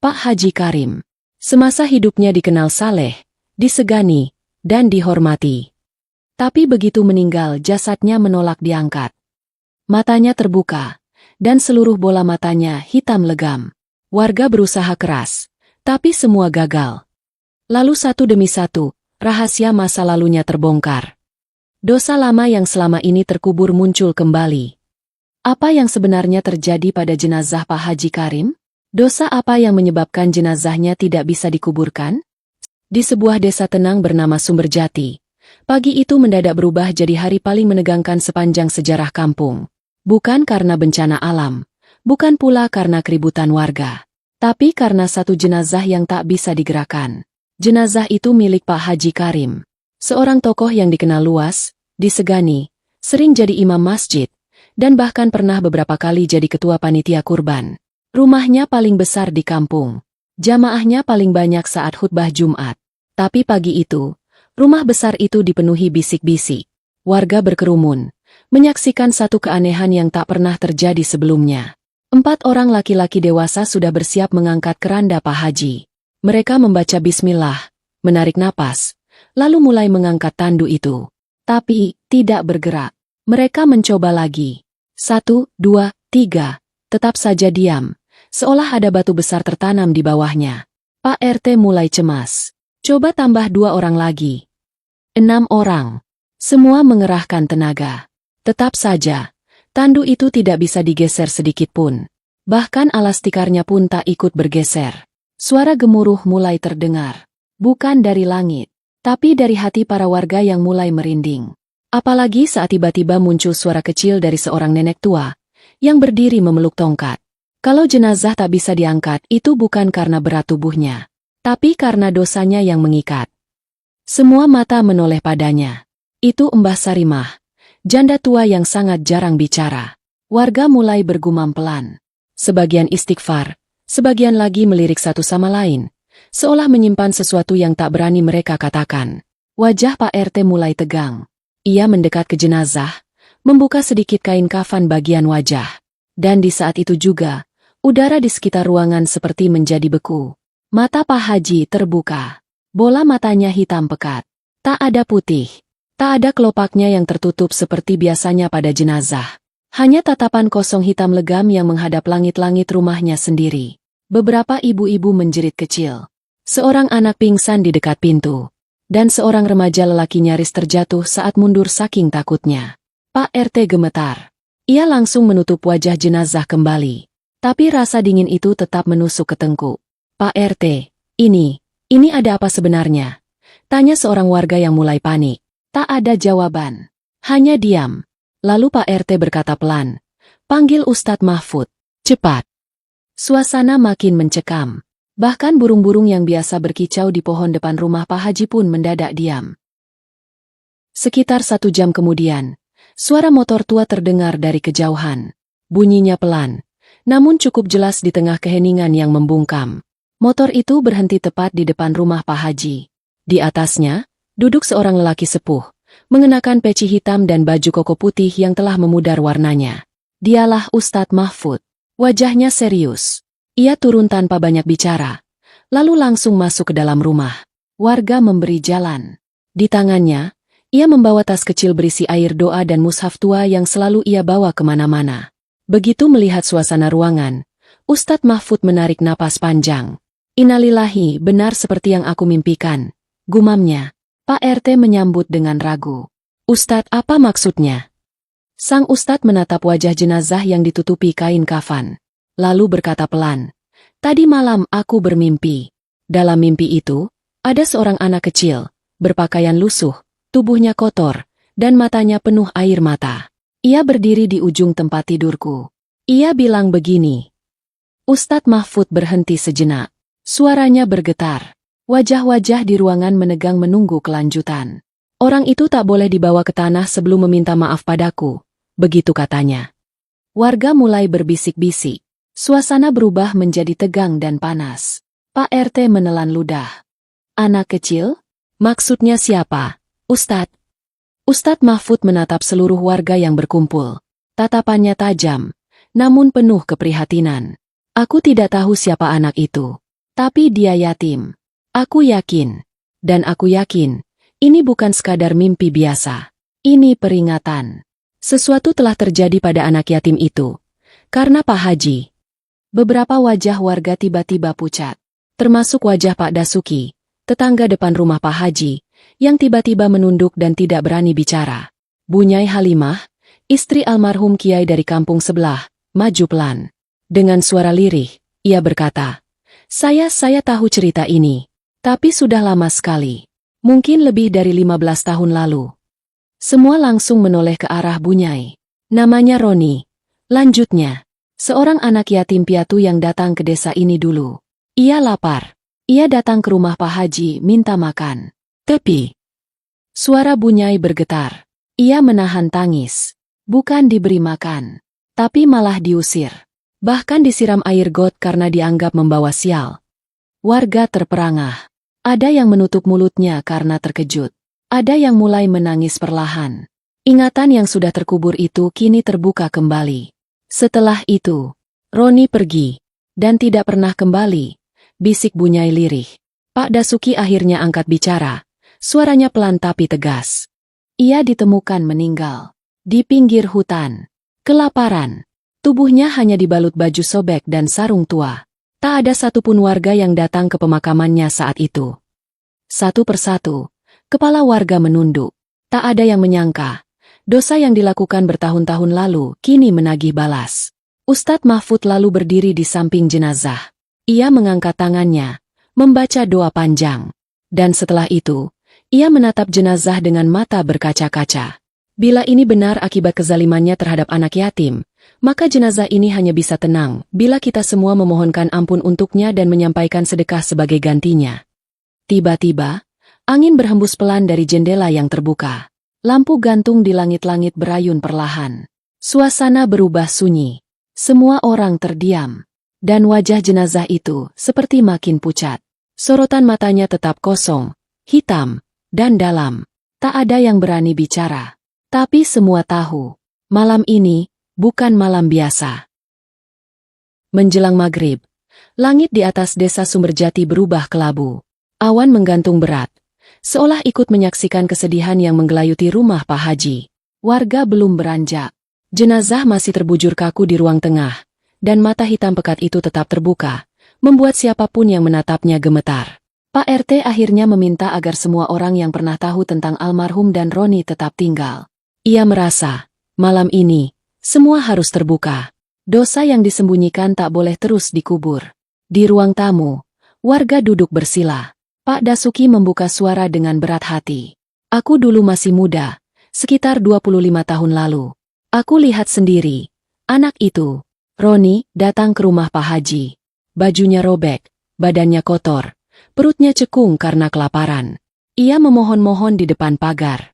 Pak Haji Karim. Semasa hidupnya dikenal saleh, disegani, dan dihormati. Tapi begitu meninggal jasadnya menolak diangkat. Matanya terbuka, dan seluruh bola matanya hitam legam. Warga berusaha keras, tapi semua gagal. Lalu satu demi satu, rahasia masa lalunya terbongkar. Dosa lama yang selama ini terkubur muncul kembali. Apa yang sebenarnya terjadi pada jenazah Pak Haji Karim? Dosa apa yang menyebabkan jenazahnya tidak bisa dikuburkan? Di sebuah desa tenang bernama Sumberjati, pagi itu mendadak berubah jadi hari paling menegangkan sepanjang sejarah kampung. Bukan karena bencana alam, bukan pula karena keributan warga, tapi karena satu jenazah yang tak bisa digerakkan. Jenazah itu milik Pak Haji Karim, seorang tokoh yang dikenal luas, disegani, sering jadi imam masjid, dan bahkan pernah beberapa kali jadi ketua panitia kurban. Rumahnya paling besar di kampung. Jamaahnya paling banyak saat khutbah Jumat. Tapi pagi itu, rumah besar itu dipenuhi bisik-bisik. Warga berkerumun, menyaksikan satu keanehan yang tak pernah terjadi sebelumnya. 4 orang laki-laki dewasa sudah bersiap mengangkat keranda Pak Haji. Mereka membaca bismillah, menarik napas, lalu mulai mengangkat tandu itu. Tapi, tidak bergerak. Mereka mencoba lagi. 1, 2, 3, tetap saja diam. Seolah ada batu besar tertanam di bawahnya. Pak RT mulai cemas. Coba tambah 2 orang lagi. 6 orang. Semua mengerahkan tenaga. Tetap saja, tandu itu tidak bisa digeser sedikit pun. Bahkan alas tikarnya pun tak ikut bergeser. Suara gemuruh mulai terdengar. Bukan dari langit, tapi dari hati para warga yang mulai merinding. Apalagi saat tiba-tiba muncul suara kecil dari seorang nenek tua, yang berdiri memeluk tongkat. Kalau jenazah tak bisa diangkat, itu bukan karena berat tubuhnya, tapi karena dosanya yang mengikat. Semua mata menoleh padanya. Itu Mbah Sarimah, janda tua yang sangat jarang bicara. Warga mulai bergumam pelan. Sebagian istighfar, sebagian lagi melirik satu sama lain, seolah menyimpan sesuatu yang tak berani mereka katakan. Wajah Pak RT mulai tegang. Ia mendekat ke jenazah, membuka sedikit kain kafan bagian wajah. Dan di saat itu juga, udara di sekitar ruangan seperti menjadi beku. Mata Pak Haji terbuka. Bola matanya hitam pekat. Tak ada putih. Tak ada kelopaknya yang tertutup seperti biasanya pada jenazah. Hanya tatapan kosong hitam legam yang menghadap langit-langit rumahnya sendiri. Beberapa ibu-ibu menjerit kecil. Seorang anak pingsan di dekat pintu. Dan seorang remaja lelaki nyaris terjatuh saat mundur saking takutnya. Pak RT gemetar. Ia langsung menutup wajah jenazah kembali. Tapi rasa dingin itu tetap menusuk ke tengkuk. Pak RT, ini ada apa sebenarnya? Tanya seorang warga yang mulai panik. Tak ada jawaban. Hanya diam. Lalu Pak RT berkata pelan. Panggil Ustadz Mahfud. Cepat. Suasana makin mencekam. Bahkan burung-burung yang biasa berkicau di pohon depan rumah Pak Haji pun mendadak diam. Sekitar 1 jam kemudian, suara motor tua terdengar dari kejauhan. Bunyinya pelan, namun cukup jelas di tengah keheningan yang membungkam. Motor itu berhenti tepat di depan rumah Pak Haji. Di atasnya, duduk seorang lelaki sepuh, mengenakan peci hitam dan baju koko putih yang telah memudar warnanya. Dialah Ustadz Mahfud. Wajahnya serius. Ia turun tanpa banyak bicara, lalu langsung masuk ke dalam rumah. Warga memberi jalan. Di tangannya, ia membawa tas kecil berisi air doa dan mushaf tua yang selalu ia bawa kemana-mana. Begitu melihat suasana ruangan, Ustadz Mahfud menarik napas panjang. Innalillahi, benar seperti yang aku mimpikan, gumamnya. Pak RT menyambut dengan ragu. Ustadz, apa maksudnya? Sang Ustadz menatap wajah jenazah yang ditutupi kain kafan. Lalu berkata pelan, tadi malam aku bermimpi. Dalam mimpi itu, ada seorang anak kecil, berpakaian lusuh, tubuhnya kotor, dan matanya penuh air mata. Ia berdiri di ujung tempat tidurku. Ia bilang begini. Ustadz Mahfud berhenti sejenak. Suaranya bergetar. Wajah-wajah di ruangan menegang menunggu kelanjutan. Orang itu tak boleh dibawa ke tanah sebelum meminta maaf padaku. Begitu katanya. Warga mulai berbisik-bisik. Suasana berubah menjadi tegang dan panas. Pak RT menelan ludah. Anak kecil? Maksudnya siapa? Ustadz. Ustadz Mahfud menatap seluruh warga yang berkumpul. Tatapannya tajam, namun penuh keprihatinan. Aku tidak tahu siapa anak itu. Tapi dia yatim. Aku yakin. Dan aku yakin, ini bukan sekadar mimpi biasa. Ini peringatan. Sesuatu telah terjadi pada anak yatim itu. Karena Pak Haji. Beberapa wajah warga tiba-tiba pucat. Termasuk wajah Pak Dasuki, tetangga depan rumah Pak Haji, yang tiba-tiba menunduk dan tidak berani bicara. Bunyai Halimah, istri almarhum Kiai dari kampung sebelah, maju pelan. Dengan suara lirih, ia berkata, Saya tahu cerita ini. Tapi sudah lama sekali. Mungkin lebih dari 15 tahun lalu. Semua langsung menoleh ke arah Bunyai. Namanya Roni. Lanjutnya, seorang anak yatim piatu yang datang ke desa ini dulu. Ia lapar. Ia datang ke rumah Pak Haji minta makan. Tapi, suara Bunyai bergetar. Ia menahan tangis. Bukan diberi makan, tapi malah diusir. Bahkan disiram air got karena dianggap membawa sial. Warga terperangah. Ada yang menutup mulutnya karena terkejut. Ada yang mulai menangis perlahan. Ingatan yang sudah terkubur itu kini terbuka kembali. Setelah itu, Roni pergi. Dan tidak pernah kembali. Bisik Bunyai lirih. Pak Dasuki akhirnya angkat bicara. Suaranya pelan tapi tegas. Ia ditemukan meninggal. Di pinggir hutan. Kelaparan. Tubuhnya hanya dibalut baju sobek dan sarung tua. Tak ada satupun warga yang datang ke pemakamannya saat itu. Satu persatu, kepala warga menunduk. Tak ada yang menyangka. Dosa yang dilakukan bertahun-tahun lalu kini menagih balas. Ustadz Mahfud lalu berdiri di samping jenazah. Ia mengangkat tangannya, membaca doa panjang. Dan setelah itu, ia menatap jenazah dengan mata berkaca-kaca. Bila ini benar akibat kezalimannya terhadap anak yatim, maka jenazah ini hanya bisa tenang bila kita semua memohonkan ampun untuknya dan menyampaikan sedekah sebagai gantinya. Tiba-tiba, angin berhembus pelan dari jendela yang terbuka. Lampu gantung di langit-langit berayun perlahan. Suasana berubah sunyi. Semua orang terdiam. Dan wajah jenazah itu seperti makin pucat. Sorotan matanya tetap kosong, hitam, dan dalam. Tak ada yang berani bicara. Tapi semua tahu, malam ini bukan malam biasa. Menjelang maghrib, langit di atas desa Sumberjati berubah kelabu. Awan menggantung berat, seolah ikut menyaksikan kesedihan yang menggelayuti rumah Pak Haji. Warga belum beranjak. Jenazah masih terbujur kaku di ruang tengah. Dan mata hitam pekat itu tetap terbuka, membuat siapapun yang menatapnya gemetar. Pak RT akhirnya meminta agar semua orang yang pernah tahu tentang almarhum dan Roni tetap tinggal. Ia merasa, malam ini, semua harus terbuka. Dosa yang disembunyikan tak boleh terus dikubur. Di ruang tamu, warga duduk bersila. Pak Dasuki membuka suara dengan berat hati. Aku dulu masih muda, sekitar 25 tahun lalu. Aku lihat sendiri, anak itu, Roni, datang ke rumah Pak Haji. Bajunya robek, badannya kotor, perutnya cekung karena kelaparan. Ia memohon-mohon di depan pagar.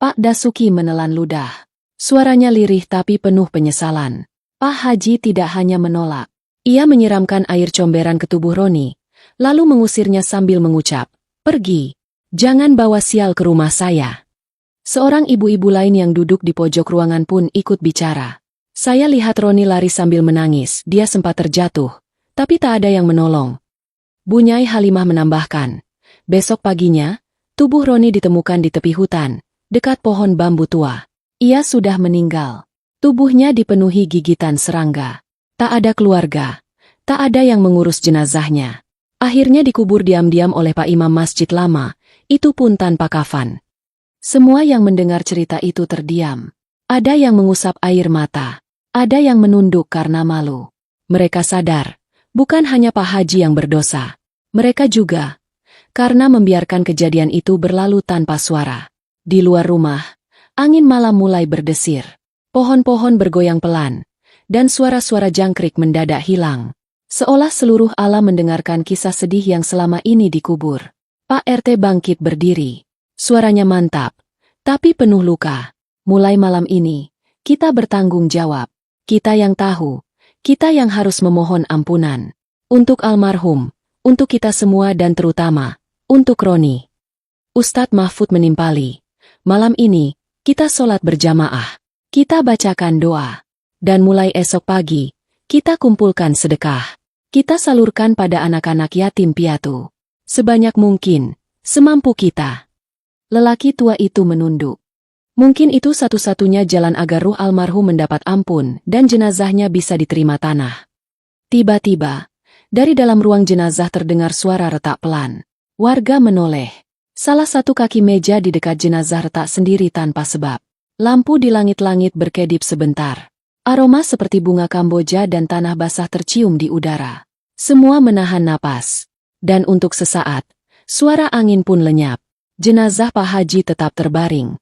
Pak Dasuki menelan ludah. Suaranya lirih tapi penuh penyesalan. Pak Haji tidak hanya menolak. Ia menyiramkan air comberan ke tubuh Roni, lalu mengusirnya sambil mengucap, "Pergi. Jangan bawa sial ke rumah saya." Seorang ibu-ibu lain yang duduk di pojok ruangan pun ikut bicara. Saya lihat Roni lari sambil menangis, dia sempat terjatuh, tapi tak ada yang menolong. Bunyai Halimah menambahkan, besok paginya, tubuh Roni ditemukan di tepi hutan, dekat pohon bambu tua. Ia sudah meninggal. Tubuhnya dipenuhi gigitan serangga. Tak ada keluarga, tak ada yang mengurus jenazahnya. Akhirnya dikubur diam-diam oleh Pak Imam Masjid Lama, itu pun tanpa kafan. Semua yang mendengar cerita itu terdiam. Ada yang mengusap air mata. Ada yang menunduk karena malu. Mereka sadar, bukan hanya Pak Haji yang berdosa. Mereka juga, karena membiarkan kejadian itu berlalu tanpa suara. Di luar rumah, angin malam mulai berdesir. Pohon-pohon bergoyang pelan, dan suara-suara jangkrik mendadak hilang. Seolah seluruh alam mendengarkan kisah sedih yang selama ini dikubur. Pak RT bangkit berdiri. Suaranya mantap, tapi penuh luka. Mulai malam ini, kita bertanggung jawab. Kita yang tahu, kita yang harus memohon ampunan. Untuk almarhum, untuk kita semua dan terutama, untuk Roni. Ustadz Mahfud menimpali. Malam ini, kita sholat berjamaah. Kita bacakan doa. Dan mulai esok pagi, kita kumpulkan sedekah. Kita salurkan pada anak-anak yatim piatu. Sebanyak mungkin, semampu kita. Lelaki tua itu menunduk. Mungkin itu satu-satunya jalan agar ruh almarhum mendapat ampun dan jenazahnya bisa diterima tanah. Tiba-tiba, dari dalam ruang jenazah terdengar suara retak pelan. Warga menoleh. Salah satu kaki meja di dekat jenazah retak sendiri tanpa sebab. Lampu di langit-langit berkedip sebentar. Aroma seperti bunga Kamboja dan tanah basah tercium di udara. Semua menahan napas. Dan untuk sesaat, suara angin pun lenyap. Jenazah Pak Haji tetap terbaring.